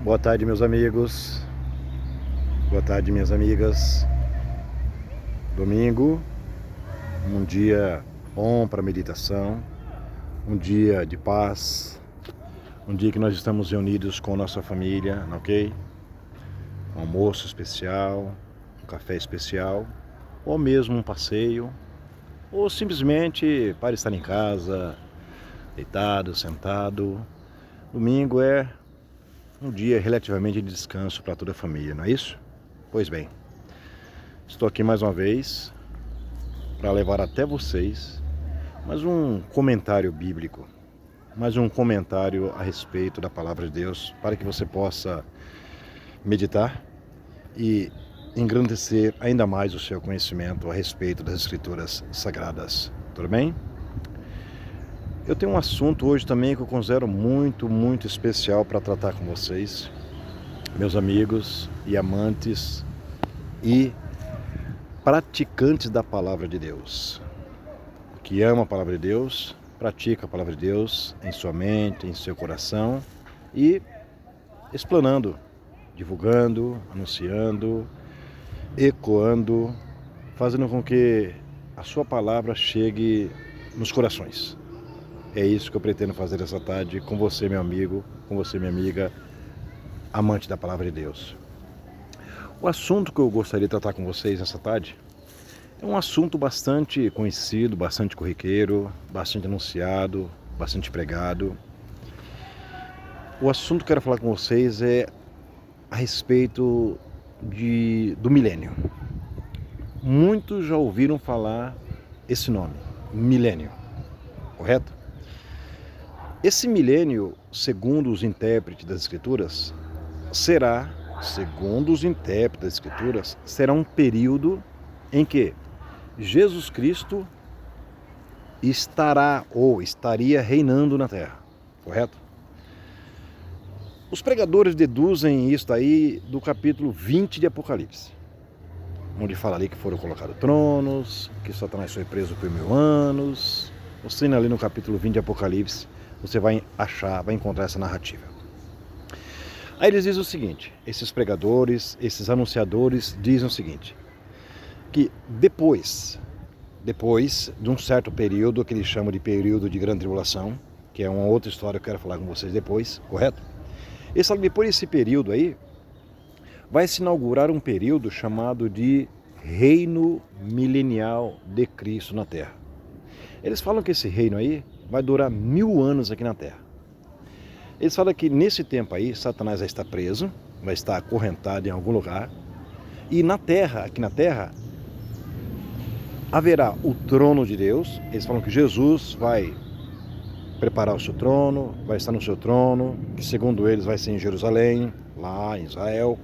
Boa tarde, meus amigos. Boa tarde, minhas amigas. Domingo, um dia bom para meditação, um dia de paz, um dia que nós estamos reunidos com nossa família, ok? Um almoço especial, um café especial, ou mesmo um passeio, ou simplesmente para estar em casa, deitado, sentado. Domingo é um dia relativamente de descanso para toda a família, não é isso? Pois bem, estou aqui mais uma vez para levar até vocês mais um comentário bíblico, mais um comentário a respeito da palavra de Deus, para que você possa meditar e engrandecer ainda mais o seu conhecimento a respeito das Escrituras Sagradas. Tudo bem? Eu tenho um assunto hoje também que eu considero muito especial para tratar com vocês, meus amigos e amantes e praticantes da palavra de Deus, que ama a palavra de Deus, pratica a palavra de Deus em sua mente, em seu coração e explanando, divulgando, anunciando, ecoando, fazendo com que a sua palavra chegue nos corações. É isso que eu pretendo fazer essa tarde com você, meu amigo, com você, minha amiga, amante da palavra de Deus. O assunto que eu gostaria de tratar com vocês nessa tarde é um assunto bastante conhecido, bastante corriqueiro, bastante anunciado, bastante pregado. O assunto que eu quero falar com vocês é a respeito do milênio. Muitos já ouviram falar esse nome, milênio, correto? Esse milênio, segundo os intérpretes das Escrituras, será um período em que Jesus Cristo estará ou estaria reinando na Terra, correto? Os pregadores deduzem isso aí do capítulo 20 de Apocalipse, onde fala ali que foram colocados tronos, que Satanás foi preso por 1000 anos. Você indo ali no capítulo 20 de Apocalipse, você vai encontrar essa narrativa. Aí eles dizem o seguinte, esses pregadores, esses anunciadores dizem o seguinte, que depois de um certo período, que eles chamam de período de grande tribulação, que é uma outra história que eu quero falar com vocês depois, correto? Eles falam que depois desse período aí, vai se inaugurar um período chamado de reino milenial de Cristo na Terra. Eles falam que esse reino aí vai durar 1000 anos aqui na Terra. Eles falam que nesse tempo aí, Satanás vai estar preso, vai estar acorrentado em algum lugar, e na Terra, aqui na Terra, haverá o trono de Deus. Eles falam que Jesus vai preparar o seu trono, vai estar no seu trono, que segundo eles vai ser em Jerusalém, lá em Israel.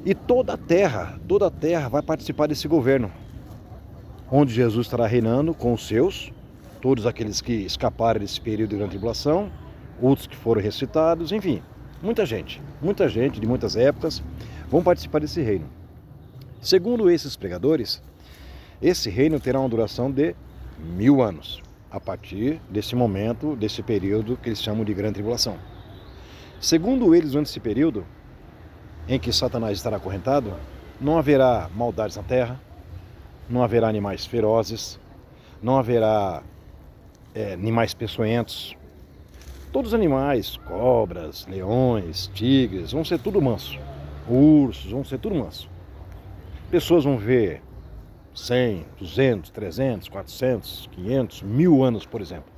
E toda a terra vai participar desse governo, onde Jesus estará reinando com os seus, todos aqueles que escaparam desse período de grande tribulação, outros que foram ressuscitados, enfim, muita gente de muitas épocas vão participar desse reino. Segundo esses pregadores, esse reino terá uma duração de 1000 anos, a partir desse momento, desse período que eles chamam de grande tribulação. Segundo eles, durante esse período em que Satanás estará acorrentado, não haverá maldades na terra, não haverá animais ferozes, não haverá animais peçonhentos. Todos os animais, cobras, leões, tigres, vão ser tudo manso. Ursos, vão ser tudo manso. Pessoas vão ver 100, 200, 300, 400, 500, 1000 anos, por exemplo.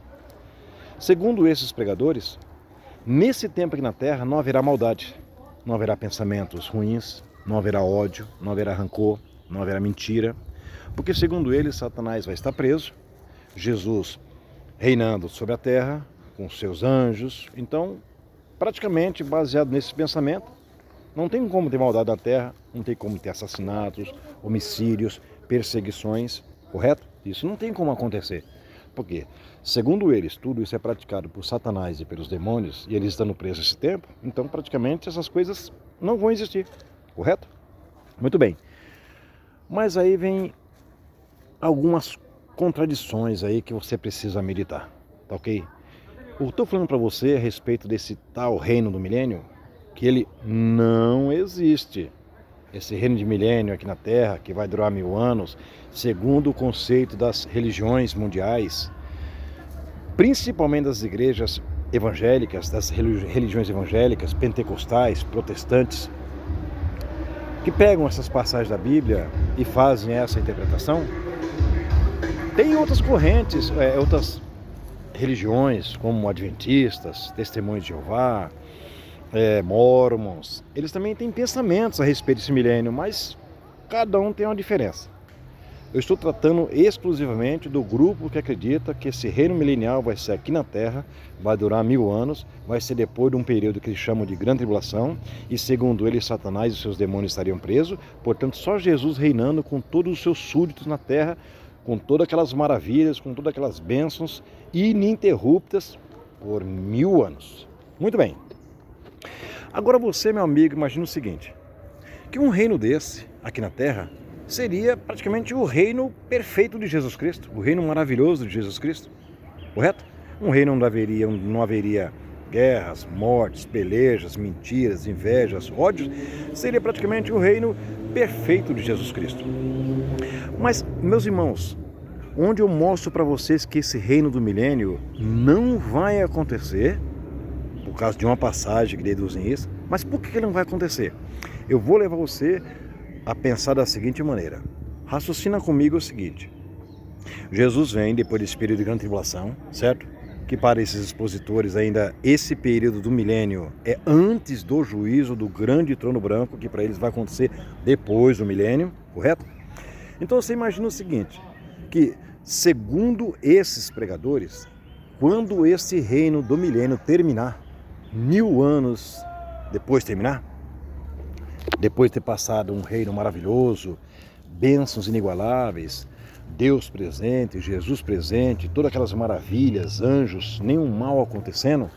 Segundo esses pregadores, nesse tempo aqui na Terra não haverá maldade, não haverá pensamentos ruins, não haverá ódio, não haverá rancor, não haverá mentira, porque segundo eles, Satanás vai estar preso, Jesus reinando sobre a Terra, com seus anjos. Então, praticamente baseado nesse pensamento, não tem como ter maldade na Terra, não tem como ter assassinatos, homicídios, perseguições, correto? Isso não tem como acontecer. Porque, segundo eles, tudo isso é praticado por Satanás e pelos demônios, e eles estando presos esse tempo, então praticamente essas coisas não vão existir, correto? Muito bem. Mas aí vem algumas contradições aí que você precisa meditar, tá ok? Eu estou falando para você a respeito desse tal reino do milênio, que ele não existe. Esse reino de milênio aqui na Terra, que vai durar 1000 anos, segundo o conceito das religiões mundiais, principalmente das igrejas evangélicas, das religiões evangélicas, pentecostais, protestantes, que pegam essas passagens da Bíblia e fazem essa interpretação. Tem outras correntes, outras religiões, como adventistas, testemunhos de Jeová, mormons. Eles também têm pensamentos a respeito desse milênio, mas cada um tem uma diferença. Eu estou tratando exclusivamente do grupo que acredita que esse reino milenial vai ser aqui na Terra, vai durar 1000 anos, vai ser depois de um período que eles chamam de grande tribulação, e segundo eles, Satanás e seus demônios estariam presos, portanto só Jesus reinando com todos os seus súditos na Terra, com todas aquelas maravilhas, com todas aquelas bênçãos ininterruptas por 1000 anos. Muito bem. Agora você, meu amigo, imagina o seguinte, que um reino desse, aqui na Terra, seria praticamente o reino perfeito de Jesus Cristo, o reino maravilhoso de Jesus Cristo, correto? Um reino onde não haveria guerras, mortes, pelejas, mentiras, invejas, ódios, seria praticamente o reino perfeito de Jesus Cristo. Mas, meus irmãos, onde eu mostro para vocês que esse reino do milênio não vai acontecer, por causa de uma passagem que deduzem isso, mas por que ele não vai acontecer? Eu vou levar você a pensar da seguinte maneira. Raciocina comigo o seguinte. Jesus vem depois desse período de grande tribulação, certo? Que para esses expositores ainda esse período do milênio é antes do juízo do grande trono branco, que para eles vai acontecer depois do milênio, correto? Então você imagina o seguinte, que segundo esses pregadores, quando esse reino do milênio terminar, 1000 anos depois de terminar, depois de ter passado um reino maravilhoso, bênçãos inigualáveis, Deus presente, Jesus presente, todas aquelas maravilhas, anjos, nenhum mal acontecendo,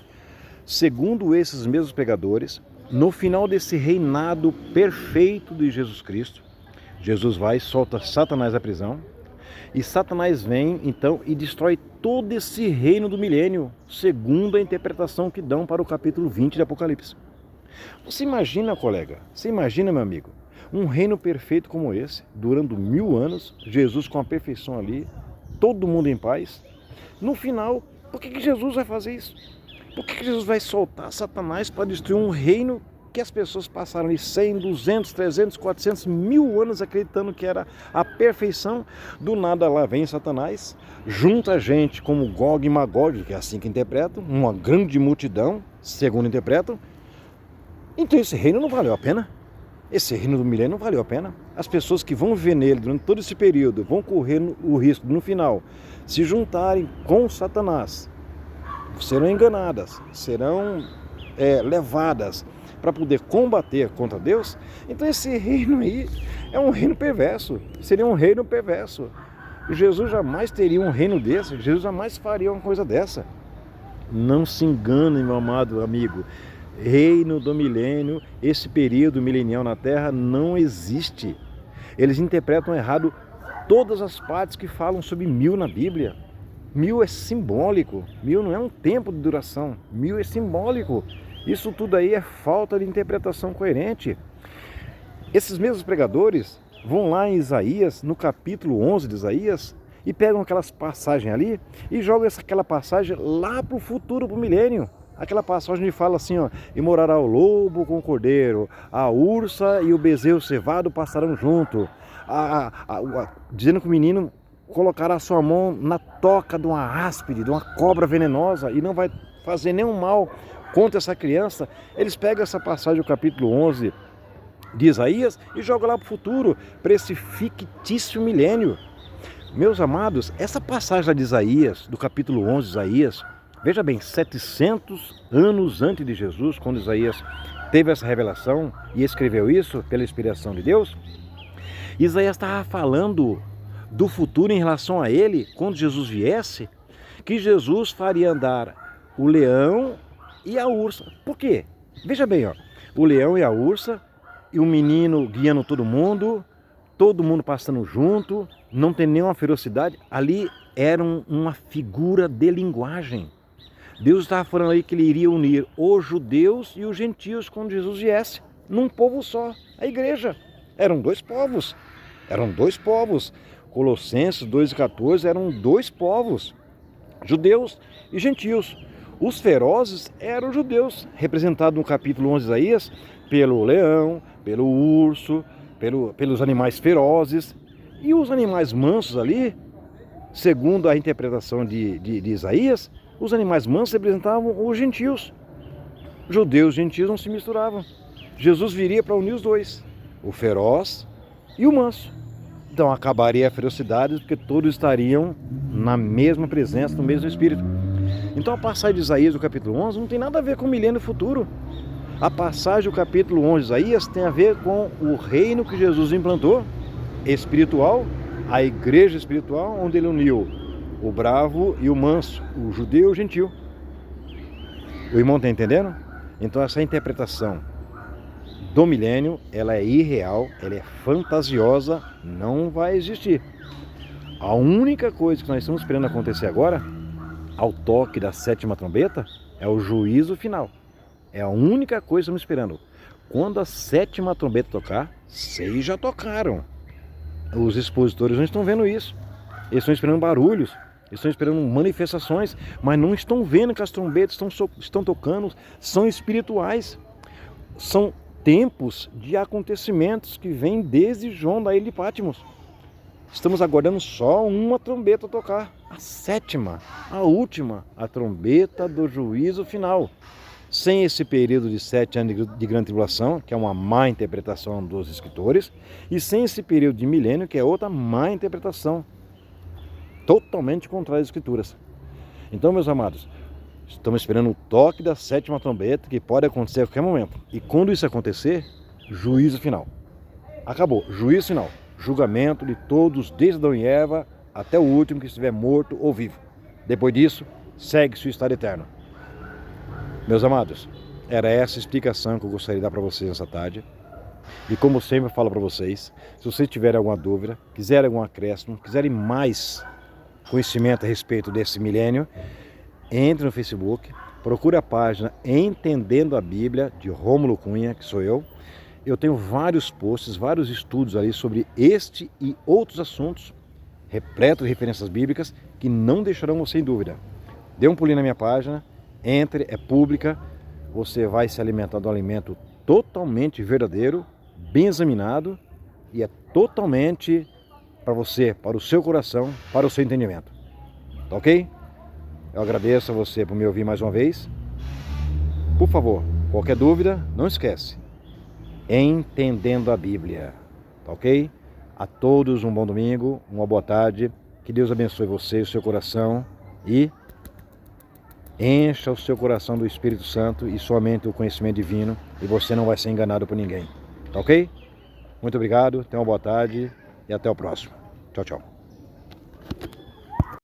segundo esses mesmos pregadores, no final desse reinado perfeito de Jesus Cristo, Jesus vai e solta Satanás da prisão, e Satanás vem então e destrói todo esse reino do milênio, segundo a interpretação que dão para o capítulo 20 de Apocalipse. Você imagina, colega, você imagina, meu amigo, um reino perfeito como esse, durando 1000 anos, Jesus com a perfeição ali, todo mundo em paz. No final, por que Jesus vai fazer isso? Por que Jesus vai soltar Satanás para destruir um reino que as pessoas passaram ali 100, 200, 300, 400, 1000 anos acreditando que era a perfeição? Do nada lá vem Satanás, junta a gente como Gog e Magog, que é assim que interpretam, uma grande multidão, segundo interpretam. Então esse reino não valeu a pena. Esse reino do milênio não valeu a pena. As pessoas que vão viver nele durante todo esse período vão correr o risco de, no final, se juntarem com Satanás. Serão enganadas, serão levadas para poder combater contra Deus. Então esse reino aí é um reino perverso. Seria um reino perverso. Jesus jamais teria um reino desse. Jesus jamais faria uma coisa dessa. Não se engane, meu amado amigo. Reino do milênio, esse período milenial na Terra não existe. Eles interpretam errado todas as partes que falam sobre 1000 na Bíblia. 1000 é simbólico, 1000 não é um tempo de duração, 1000 é simbólico. Isso tudo aí é falta de interpretação coerente. Esses mesmos pregadores vão lá em Isaías, no capítulo 11 de Isaías, e pegam aquelas passagens ali e jogam aquela passagem lá para o futuro, para o milênio. Aquela passagem que fala assim, ó, e morará o lobo com o cordeiro, a ursa e o bezerro cevado passarão junto, dizendo que o menino colocará sua mão na toca de uma áspide, de uma cobra venenosa, e não vai fazer nenhum mal contra essa criança. Eles pegam essa passagem do capítulo 11 de Isaías e jogam lá para o futuro, para esse fictício milênio. Meus amados, essa passagem de Isaías, do capítulo 11 de Isaías, veja bem, 700 anos antes de Jesus, quando Isaías teve essa revelação e escreveu isso pela inspiração de Deus, Isaías estava falando do futuro em relação a ele, quando Jesus viesse, que Jesus faria andar o leão e a ursa. Por quê? Veja bem, ó, o leão e a ursa, e o menino guiando todo mundo passando junto, não tem nenhuma ferocidade. Ali era uma figura de linguagem. Deus estava falando aí que ele iria unir os judeus e os gentios quando Jesus viesse, num povo só, a igreja. Eram dois povos, Colossenses 2,14 eram dois povos, judeus e gentios. Os ferozes eram judeus, representados no capítulo 11 de Isaías pelo leão, pelo urso, pelos animais ferozes. E os animais mansos ali, segundo a interpretação de Isaías, os animais mansos representavam os gentios. Judeus e gentios não se misturavam. Jesus viria para unir os dois, o feroz e o manso. Então acabaria a ferocidade, porque todos estariam na mesma presença, no mesmo espírito. Então a passagem de Isaías do capítulo 11 não tem nada a ver com o milênio futuro. A passagem do capítulo 11 de Isaías tem a ver com o reino que Jesus implantou, espiritual, a igreja espiritual, onde ele uniu o bravo e o manso, o judeu e o gentil. O irmão está entendendo? Então essa interpretação do milênio, ela é irreal, ela é fantasiosa, não vai existir. A única coisa que nós estamos esperando acontecer agora, ao toque da 7ª trombeta, é o juízo final. É a única coisa que estamos esperando. Quando a 7ª trombeta tocar, vocês já tocaram. Os expositores não estão vendo isso. Eles estão esperando barulhos, eles estão esperando manifestações, mas não estão vendo que as trombetas estão tocando, são espirituais. São tempos de acontecimentos que vêm desde João da ilha de Patmos. Estamos aguardando só uma trombeta tocar, a 7ª, a última, a trombeta do juízo final. Sem esse período de 7 anos de grande tribulação, que é uma má interpretação dos escritores, e sem esse período de milênio, que é outra má interpretação, totalmente contrária às escrituras. Então, meus amados, estamos esperando o toque da 7ª trombeta, que pode acontecer a qualquer momento. E quando isso acontecer, juízo final. Acabou, juízo final. Julgamento de todos, desde Adão e Eva até o último que estiver morto ou vivo. Depois disso, segue-se o estado eterno. Meus amados, era essa a explicação que eu gostaria de dar para vocês nessa tarde. E como sempre eu falo para vocês, se vocês tiverem alguma dúvida, quiserem algum acréscimo, quiserem mais conhecimento a respeito desse milênio, entre no Facebook, procure a página Entendendo a Bíblia, de Rômulo Cunha, que sou eu. Eu tenho vários posts, vários estudos ali sobre este e outros assuntos, repleto de referências bíblicas, que não deixarão você em dúvida. Dê um pulinho na minha página, entre, é pública, você vai se alimentar de um alimento totalmente verdadeiro, bem examinado, e é totalmente para você, para o seu coração, para o seu entendimento. Tá ok? Eu agradeço a você por me ouvir mais uma vez. Por favor, qualquer dúvida, não esquece. Entendendo a Bíblia. Tá ok? A todos um bom domingo, uma boa tarde. Que Deus abençoe você e o seu coração. E encha o seu coração do Espírito Santo e somente o conhecimento divino. E você não vai ser enganado por ninguém. Tá ok? Muito obrigado, tenha uma boa tarde e até o próximo. Tchau, tchau.